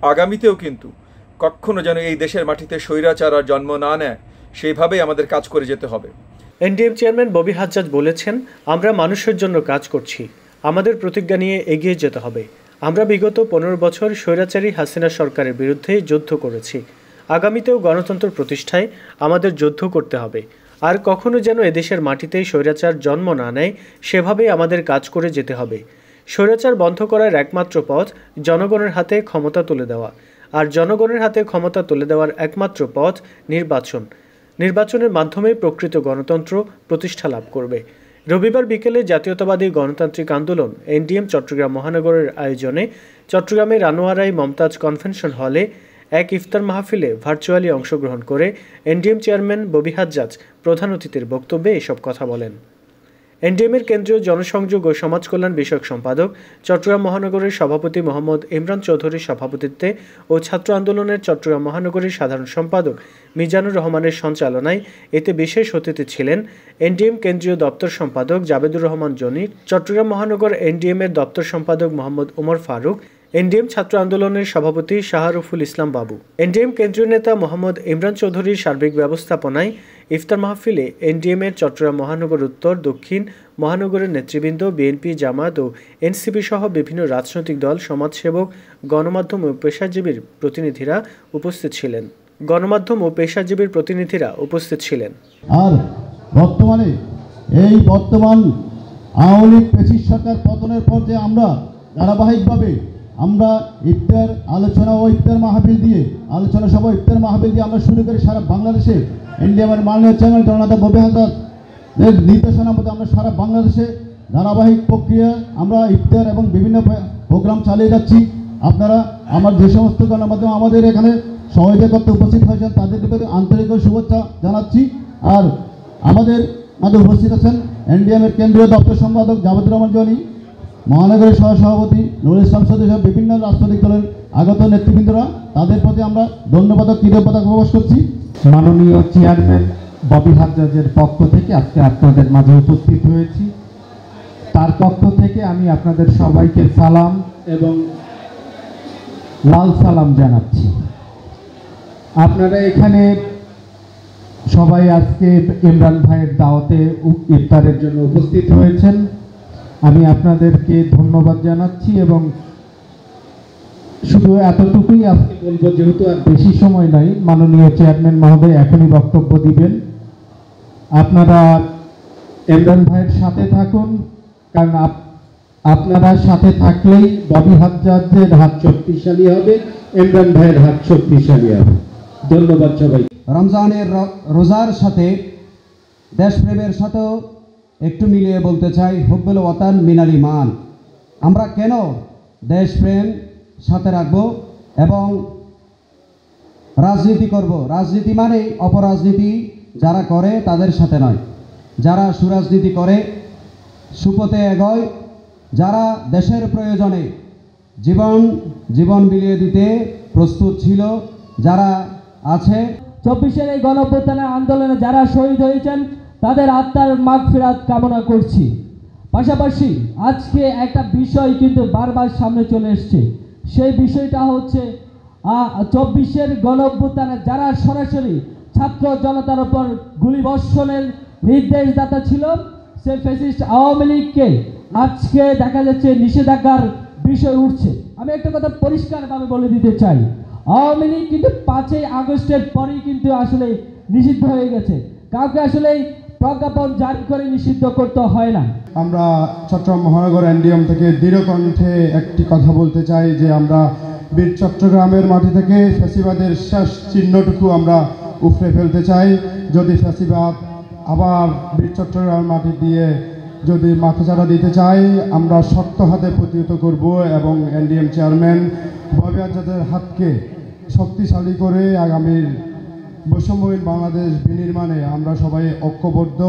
আগামীতেও কিন্তু কখনো যেন এই দেশের মাটিতে স্বৈরাচার আর জন্ম না নেয়, সেইভাবেই আমাদের কাজ করে যেতে হবে। এনডিএম চেয়ারম্যান ববি হাজ্জাজ বলেছেন, আমরা মানুষের জন্য কাজ করছি, আমাদের প্রতিজ্ঞা নিয়ে এগিয়ে যেতে হবে। আমরা বিগত 15 বছর স্বৈরাচারী হাসিনা সরকারের বিরুদ্ধে যুদ্ধ করেছি, আগামীতেও গণতন্ত্র প্রতিষ্ঠায় আমাদের যুদ্ধ করতে হবে। আর কখনো যেন এদেশের মাটিতে স্বৈরাচার জন্ম না নেয়, সেভাবেই আমাদের কাজ করে যেতে হবে। স্বৈরাচার বন্ধ করার একমাত্র পথ জনগণের হাতে ক্ষমতা তুলে দেওয়া, আর জনগণের হাতে ক্ষমতা তুলে দেওয়ার একমাত্র পথ নির্বাচন। নির্বাচনের মাধ্যমে প্রকৃত গণতন্ত্র প্রতিষ্ঠা লাভ করবে। রবিবার বিকেলে জাতীয়তাবাদী গণতান্ত্রিক আন্দোলন এনডিএম চট্টগ্রাম মহানগরের আয়োজনে চট্টগ্রামের আনোয়ারাই মমতাজ কনভেনশন হলে এক ইফতার মাহফিলে ভার্চুয়ালি অংশগ্রহণ করে এনডিএম চেয়ারম্যান ববি হাজ্জাজ প্রধান অতিথির বক্তব্যে এসব কথা বলেন। এনডিএমের কেন্দ্রীয় জনসংযোগ ও সমাজ কল্যাণ বিষয়ক সম্পাদক, চট্টগ্রাম মহানগরের সভাপতি মোহাম্মদ ইমরান চৌধুরীর সভাপতিত্বে ও ছাত্র আন্দোলনের চট্টগ্রাম মহানগরীর সাধারণ সম্পাদক মিজানুর রহমানের সঞ্চালনায় এতে বিশেষ অতিথি ছিলেন এনডিএম কেন্দ্রীয় দপ্তর সম্পাদক জাবেদুর রহমান জনি, চট্টগ্রাম মহানগর এনডিএমের দপ্তর সম্পাদক মোহাম্মদ ওমর ফারুক, এনডিএম ছাত্র আন্দোলনের সভাপতি শাহরুফুল ইসলাম বাবু। এনডিএম কেন্দ্রীয় নেতা মোহাম্মদ ইমরান চৌধুরীর সার্বিক ব্যবস্থাপনায় ইফতার মাহফিলে এনডিএমের চট্টগ্রাম মহানগর উত্তর, দক্ষিণ মহানগরের নেতৃবৃন্দ, বিএনপি, জামায়াত ও এনসিপি সহ বিভিন্ন রাজনৈতিক দল, সমাজসেবক, গণমাধ্যম ও পেশাজীবীর প্রতিনিধিরা উপস্থিত ছিলেন। আর বর্তমান আওয়ামী লীগ ফ্যাসিস্ট সরকার পতনের পর যে আমরা ধারাবাহিকভাবে আমরা ইফতার আলোচনা ও ইফতার মাহফিল দিয়ে আমরা শুরু করি সারা বাংলাদেশে। এনডিএমের মাননীয় চেয়ারম্যান জননেতা ববি হাজ্জাজের নির্দেশনা মতো আমরা সারা বাংলাদেশে ধারাবাহিক প্রক্রিয়া আমরা ইফতার এবং বিভিন্ন প্রোগ্রাম চালিয়ে যাচ্ছি। আপনারা আমার যে সমস্ত গণমাধ্যম আমাদের এখানে সহযোগিতা করতে উপস্থিত হয়েছেন তাদেরকে আন্তরিক শুভেচ্ছা জানাচ্ছি। আর আমাদের মাঝে উপস্থিত আছেন এনডিএমের কেন্দ্রীয় দপ্তর সম্পাদক জাবেদুর রহমান জনি, মহানগরীর সহসভাপতি নুরুল ইসলাম সহ বিভিন্ন রাজনৈতিক দলের আগত নেতৃবৃন্দরা, তাদের প্রতি আমরা ধন্যবাদ ও কৃতজ্ঞতা প্রকাশ করছি। মাননীয় চেয়ারম্যান ববি হাজ্জাজের পক্ষ থেকে আজকে আপনাদের মাঝে উপস্থিত হয়েছি। তার পক্ষ থেকে আমি আপনাদের সবাইকে সালাম এবং লাল সালাম জানাচ্ছি। আপনারা এখানে সবাই আজকে ইমরান ভাইয়ের দাওয়াতে ইফতারের জন্য উপস্থিত হয়েছেন, আমি আপনাদেরকে ধন্যবাদ জানাচ্ছি এবং শুধু এতটুকুই আজকে বলবো, যেহেতু আর বেশি সময় নাই, মাননীয় চেয়ারম্যান মহোদয় এখনই বক্তব্য দিবেন। আপনারা ইমরান ভাইয়ের সাথে থাকুন, কারণ আপনারা সাথে থাকলেই ববি হাজ্জাজের হাত শক্তিশালী হবে, ইমরান ভাইয়ের হাত শক্তিশালী হবে। ধন্যবাদ সবাই। রমজানের রোজার সাথে দেশপ্রেমের সাথেও একটু মিলিয়ে বলতে চাই, হুব্বুল ওয়াতান মিনাল ঈমান। আমরা কেন দেশপ্রেম সাথে রাখব এবং রাজনীতি করব? রাজনীতি মানে অপরাজনীতি যারা করে তাদের সাথে নয়, যারা সুরাজনীতি করে, সুপথে এগোয়, যারা দেশের প্রয়োজনে জীবন বিলিয়ে দিতে প্রস্তুত ছিল, যারা আছে। 24-এর এই গণঅভ্যুত্থানের আন্দোলনে যারা শহীদ হয়েছেন তাদের আত্মার মাগফিরাত কামনা করছি। পাশাপাশি আজকে একটা বিষয় কিন্তু বারবার সামনে চলে এসছে, সেই বিষয়টা হচ্ছে 24-এর গণঅভ্যুত্থানে যারা সরাসরি ছাত্র জনতার উপর গুলিবর্ষণের নির্দেশদাতা ছিল, সেই ফ্যাসিস্ট আওয়ামী লীগকে আজকে দেখা যাচ্ছে নিষেধাজ্ঞার বিষয় উঠছে। আমি একটা কথা পরিষ্কারভাবে বলে দিতে চাই, আওয়ামী লীগ কিন্তু 5ই আগস্টের পরেই কিন্তু আসলে নিষিদ্ধ হয়ে গেছে, কাউকে আসলে প্রজ্ঞাপন জারি করে নিষিদ্ধ করতে হয় না। আমরা চট্টগ্রাম মহানগর এনডিএম থেকে দৃঢ় কণ্ঠে একটি কথা বলতে চাই যে আমরা বীর চট্টগ্রামের মাটি থেকে ফ্যাসিবাদের শেষ চিহ্নটুকু আমরা উপড়ে ফেলতে চাই। যদি ফ্যাসিবাদ আবার বীর চট্টগ্রামের মাটি দিয়ে যদি মাথাচাড়া দিতে চাই, আমরা শক্ত হাতে প্রতিহত করব এবং এনডিএম চেয়ারম্যান ববি হাজ্জাজের হাতকে শক্তিশালী করে আগামীর বৈষম্যহীন বাংলাদেশ বিনির্মাণে আমরা সবাই ঐক্যবদ্ধ।